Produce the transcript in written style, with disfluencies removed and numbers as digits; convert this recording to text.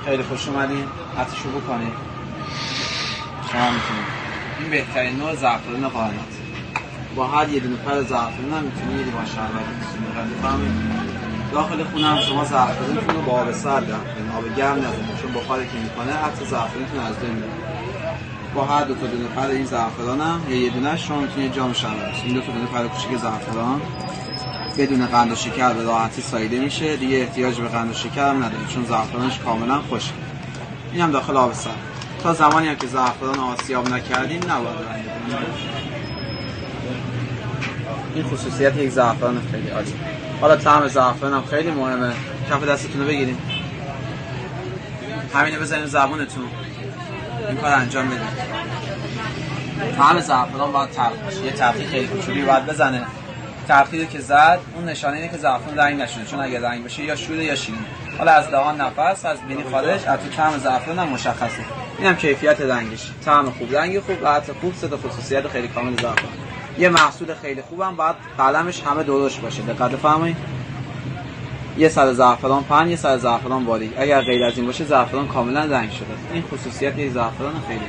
خیلی خوش اومدین. عطرشو بکنید. شما میتونید. این بهترین نوع زعفران قائنات. با هر یه دونه پر زعفران هم میتونید با شربت بکنید. داخل خونه هم شما زعفرانتون رو با آب سرد کنید، آب گرم نذارید، چون بخاری که میکنه عطر زعفرانتون از بین میره. با هر دو تا دونه پر این زعفران هم یه دونه شما میتونید جام شربت. این دو تا دونه پر کوچیک زعفران بدون قند و شکر به راحتی ساییده میشه، دیگه احتیاج به قند و شکر هم نداره چون زعفرانش کاملا خشکه. این هم داخل آب سرد. تا زمانی هم که زعفران آسیاب نکردیم نباید رنگ بدیم. این خصوصیت یک زعفران خیلی عالی. حالا طعم زعفران هم خیلی مهمه. کف دستتون رو بگیریم. همینو بزنید زبونتون. این کار انجام بدید. طعم زعفران باید تلخ باشه. یه تلخی خیلی کوچولی باید بزنه. تلخی که زد اون نشانه اینه که زعفران رنگ نشده، چون اگه رنگ بشه یا شوره یا شیرین. حالا از دهان نفس، از بینی خارج، از تو طعم زعفران هم مشخصه. اینم کیفیت رنگش. طعم خوب، رنگ خوب، عطر خوب، سه تا خصوصیت خیلی کامل زعفران. یه محصول خیلی خوبم باید قلمش همه درشت باشه. دقت بفرمایید. یه سر زعفران پهن، یه سر زعفران باریک. اگر غیر از این باشه زعفران کاملا رنگ شده. این خصوصیت یه زعفران خیلی